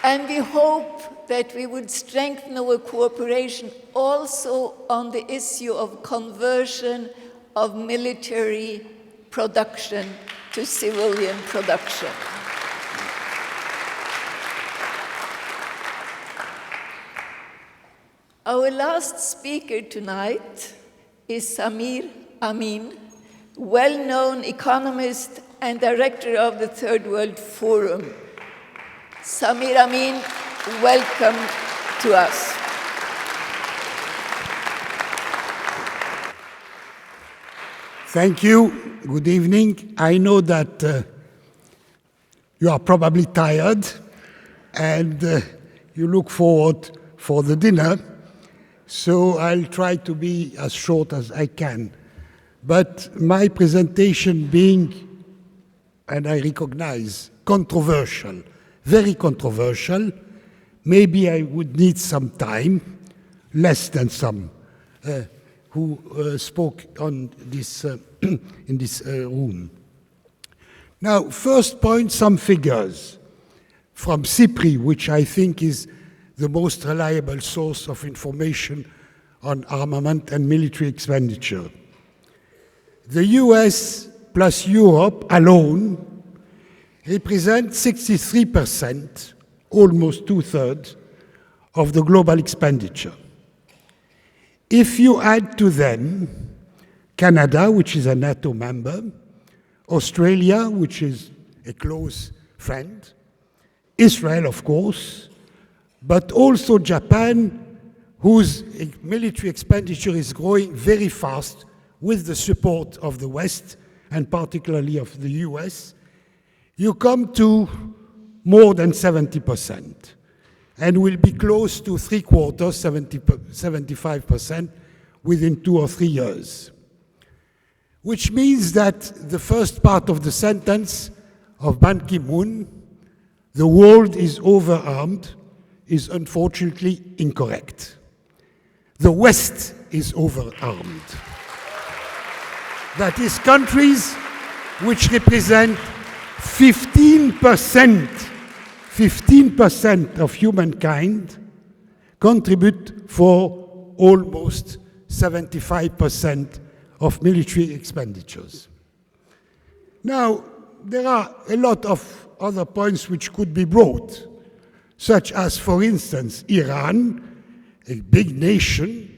And we hope that we would strengthen our cooperation also on the issue of conversion of military production to civilian production. Our last speaker tonight is Samir Amin, well-known economist and director of the Third World Forum. Samir Amin, welcome to us. Thank you. Good evening. I know that you are probably tired and you look forward for the dinner, so I'll try to be as short as I can. But my presentation being, and I recognize, controversial, very controversial, maybe I would need some time, less than some who spoke on this, in this room. Now, first point, some figures from CIPRI, which I think is the most reliable source of information on armament and military expenditure. The US plus Europe alone represent 63%, almost two-thirds, of the global expenditure. If you add to them Canada, which is a NATO member, Australia, which is a close friend, Israel, of course, but also Japan, whose military expenditure is growing very fast with the support of the West, and particularly of the US, you come to more than 70%, and will be close to three-quarters, 75%, within 2 or 3 years. Which means that the first part of the sentence of Ban Ki-moon, the world is overarmed, is unfortunately incorrect. The West is overarmed. That is, countries which represent 15% of humankind contribute for almost 75% of military expenditures. Now, there are a lot of other points which could be brought, such as, for instance, Iran, a big nation,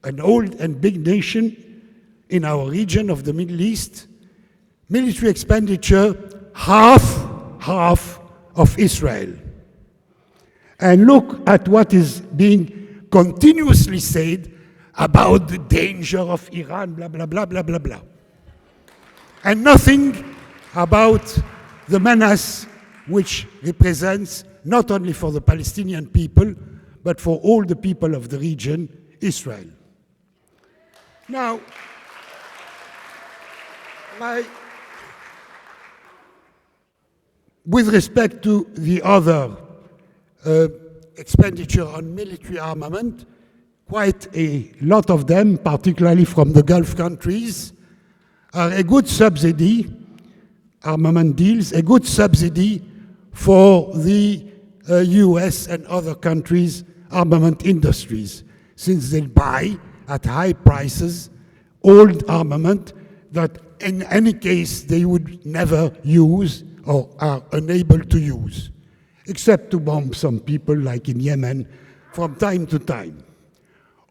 an old and big nation in our region of the Middle East, military expenditure half of Israel. And look at what is being continuously said about the danger of Iran, blah, blah, blah, blah, blah, blah. And nothing about the menace which represents, not only for the Palestinian people, but for all the people of the region, Israel. Now, with respect to the other expenditure on military armament, quite a lot of them, particularly from the Gulf countries, are a good subsidy, armament deals, a good subsidy for the US and other countries' armament industries, since they buy at high prices old armament that in any case they would never use or are unable to use, except to bomb some people like in Yemen from time to time,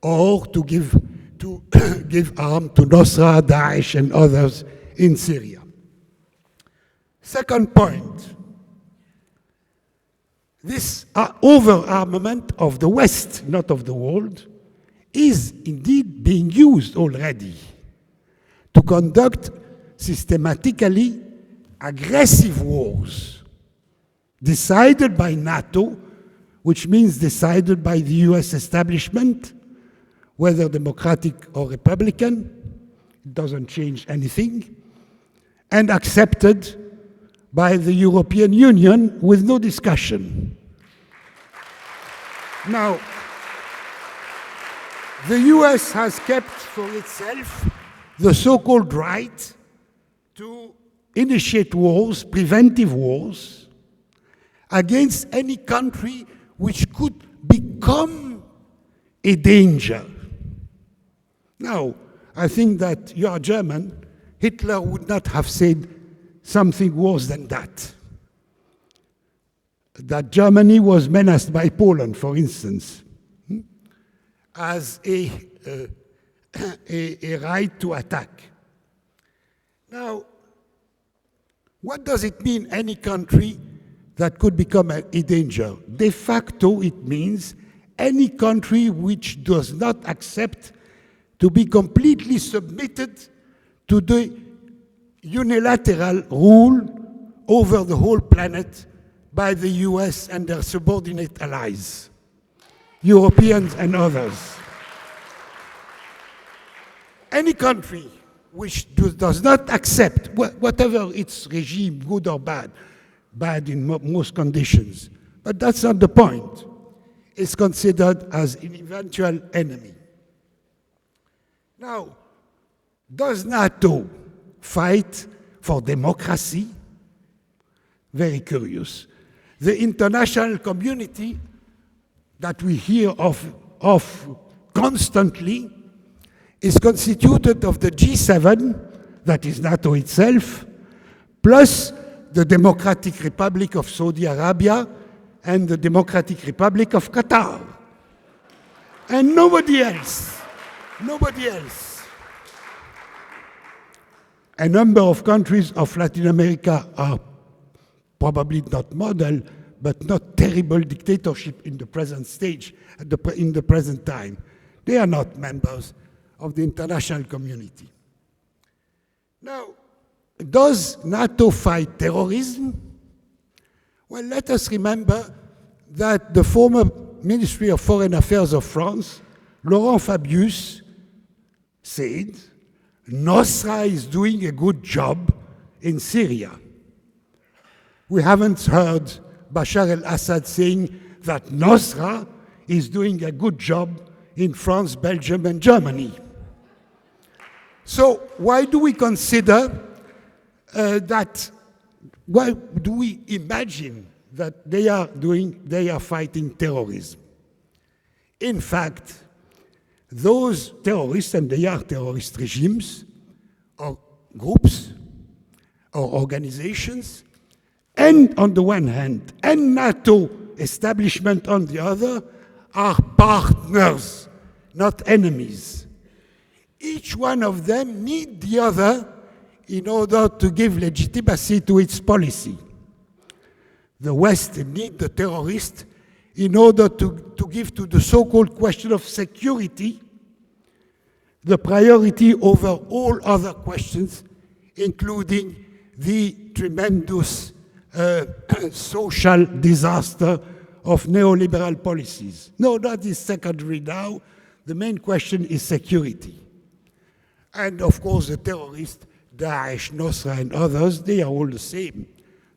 or to give arm to Nusra, Daesh, and others in Syria. Second point, this over-armament of the West, not of the world, is indeed being used already to conduct systematically aggressive wars decided by NATO, which means decided by the US establishment, whether Democratic or Republican, it doesn't change anything, and accepted by the European Union with no discussion. Now, the US has kept for itself the so-called right to initiate wars, preventive wars, against any country which could become a danger. Now, I think that you are German. Hitler would not have said something worse than that. That Germany was menaced by Poland, for instance, as a right to attack. Now, what does it mean, any country that could become a danger? De facto, it means any country which does not accept to be completely submitted to the unilateral rule over the whole planet by the US and their subordinate allies, Europeans and others. Any country which does not accept, whatever its regime, good or bad in most conditions, but that's not the point, is considered as an eventual enemy. Now, does NATO fight for democracy? Very curious. The international community that we hear of constantly is constituted of the G7, that is NATO itself, plus the Democratic Republic of Saudi Arabia and the Democratic Republic of Qatar. And nobody else. Nobody else. A number of countries of Latin America are probably not model, but not terrible dictatorship in the present stage, in the present time. They are not members of the international community. Now, does NATO fight terrorism? Well, let us remember that the former Ministry of Foreign Affairs of France, Laurent Fabius, said, Nusra is doing a good job in Syria. We haven't heard Bashar al-Assad saying that Nusra is doing a good job in France, Belgium, and Germany. So why do we consider why do we imagine that they are fighting terrorism? In fact, those terrorists, and they are terrorist regimes, or groups, or organizations, and on the one hand, and NATO establishment on the other, are partners, not enemies. Each one of them needs the other in order to give legitimacy to its policy. The West needs the terrorist in order to give to the so-called question of security the priority over all other questions, including the tremendous social disaster of neoliberal policies. No, that is secondary now. The main question is security. And of course, the terrorists, Daesh, Nusra, and others, they are all the same.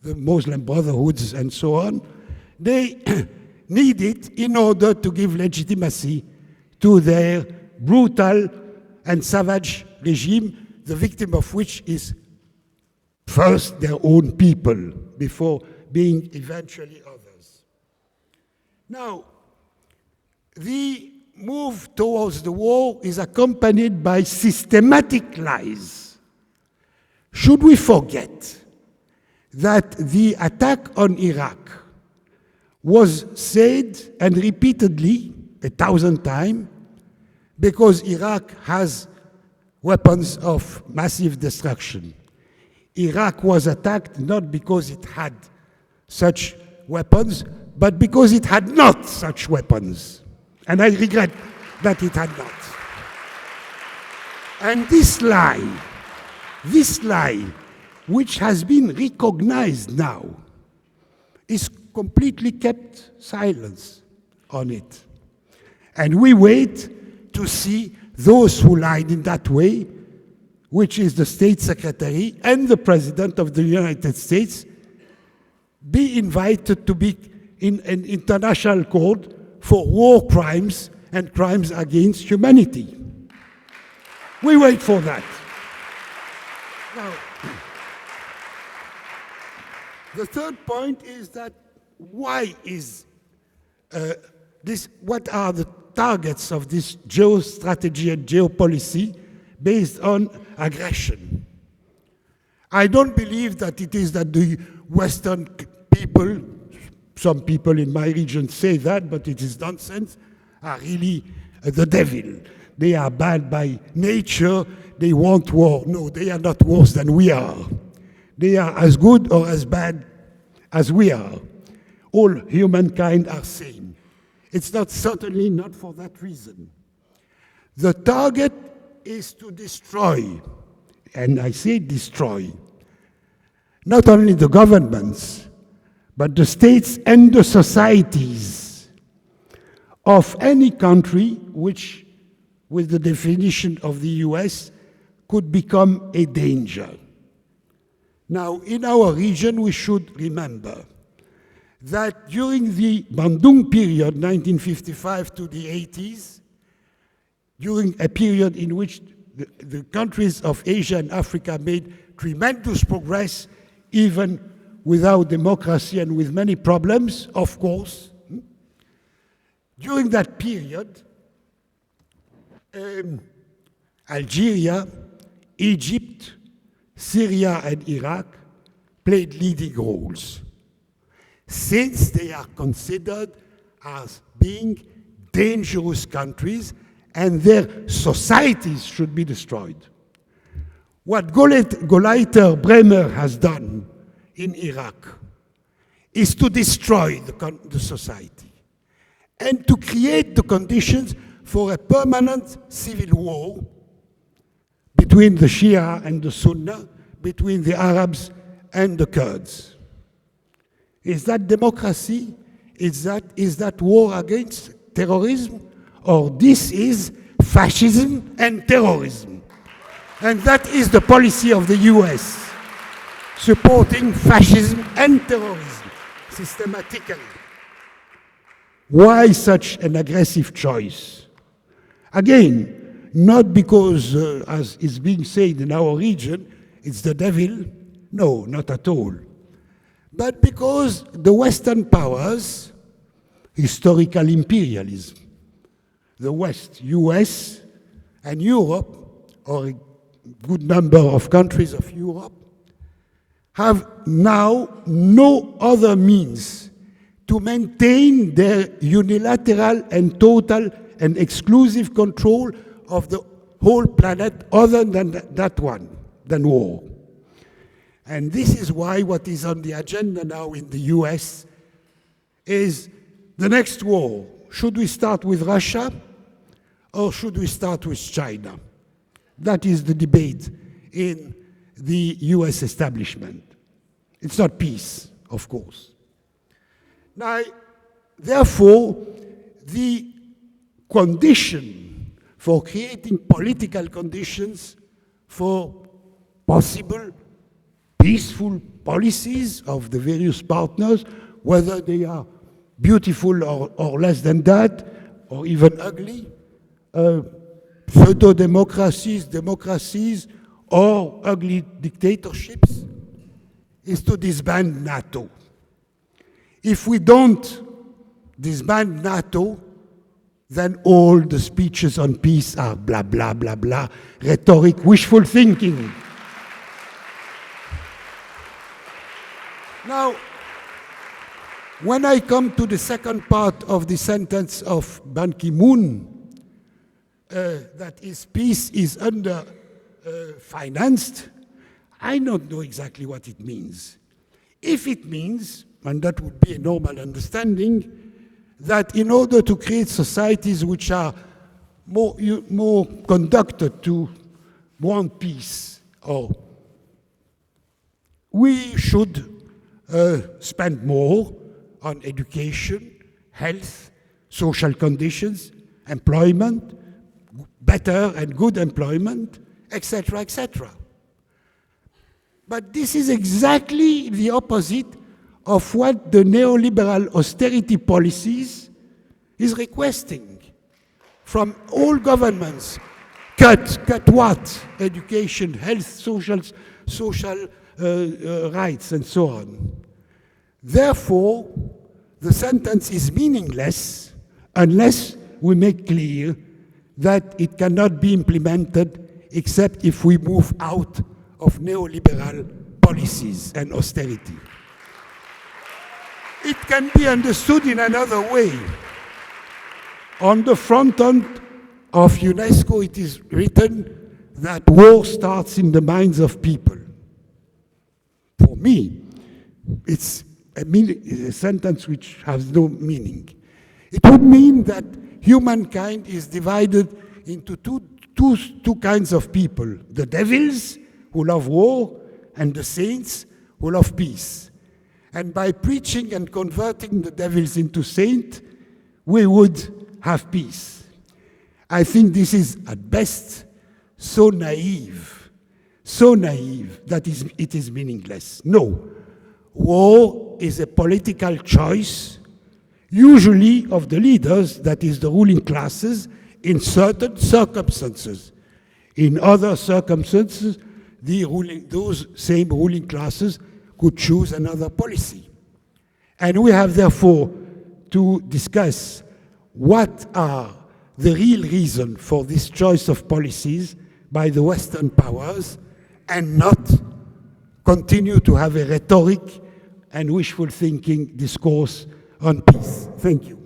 The Muslim Brotherhoods and so on, they need it in order to give legitimacy to their brutal and savage regime, the victim of which is first their own people, before being eventually others. Now, the move towards the war is accompanied by systematic lies. Should we forget that the attack on Iraq was said and repeatedly 1,000 times because Iraq has weapons of massive destruction? Iraq was attacked not because it had such weapons, but because it had not such weapons. And I regret that it had not. And this lie, which has been recognized now, is completely kept silence on it. And we wait to see those who lied in that way, which is the State Secretary and the President of the United States, be invited to be in an international court for war crimes and crimes against humanity. We wait for that. Now, the third point is that why is this, what are the targets of this geostrategy and geopolicy based on aggression? I don't believe that it is that the Western people, some people in my region say that, but it is nonsense, are really the devil. They are bad by nature, they want war. No, they are not worse than we are. They are as good or as bad as we are. All humankind are same. It's not, certainly not for that reason. The target is to destroy, and I say destroy, not only the governments, but the states and the societies of any country which, with the definition of the US, could become a danger. Now, in our region, we should remember that during the Bandung period, 1955 to the 80s, during a period in which the countries of Asia and Africa made tremendous progress, even without democracy and with many problems, of course. During that period, Algeria, Egypt, Syria, and Iraq played leading roles, since they are considered as being dangerous countries and their societies should be destroyed. What Gauleiter Bremer has done in Iraq is to destroy the society and to create the conditions for a permanent civil war between the Shia and the Sunni, between the Arabs and the Kurds. Is that democracy? Is that war against terrorism? Or this is fascism and terrorism? And that is the policy of the US, supporting fascism and terrorism systematically. Why such an aggressive choice? Again, not because, as is being said in our region, it's the devil. No, not at all. But because the Western powers, historical imperialism, the West, US, and Europe, or a good number of countries of Europe, have now no other means to maintain their unilateral and total and exclusive control of the whole planet other than than war. And this is why what is on the agenda now in the US is the next war. Should we start with Russia or should we start with China? That is the debate in the US establishment. It's not peace, of course. Now, therefore, the condition for creating political conditions for possible peaceful policies of the various partners, whether they are beautiful or less than that, or even ugly, pseudo-democracies, democracies, or ugly dictatorships, is to disband NATO. If we don't disband NATO, then all the speeches on peace are blah, blah, blah, blah, rhetoric, wishful thinking. Now, when I come to the second part of the sentence of Ban Ki-moon, that is, peace is under-financed, I don't know exactly what it means. If it means, and that would be a normal understanding, that in order to create societies which are more conducted to want peace, or we should spend more on education, health, social conditions, employment, better and good employment, etc., etc. But this is exactly the opposite of what the neoliberal austerity policies is requesting from all governments. Cut what? Education, health, social rights, and so on. Therefore, the sentence is meaningless unless we make clear that it cannot be implemented except if we move out of neoliberal policies and austerity. It can be understood in another way. On the front end of UNESCO, it is written that war starts in the minds of people. For me, it's a sentence which has no meaning. It would mean that humankind is divided into two kinds of people: the devils, who love war, and the saints, who love peace. And by preaching and converting the devils into saints, we would have peace. I think this is, at best, so naive that it is meaningless. No, war is a political choice, usually of the leaders, that is the ruling classes, in certain circumstances. In other circumstances, those same ruling classes could choose another policy. And we have therefore to discuss what are the real reason for this choice of policies by the Western powers, and not continue to have a rhetoric and wishful thinking discourse on peace. Thank you.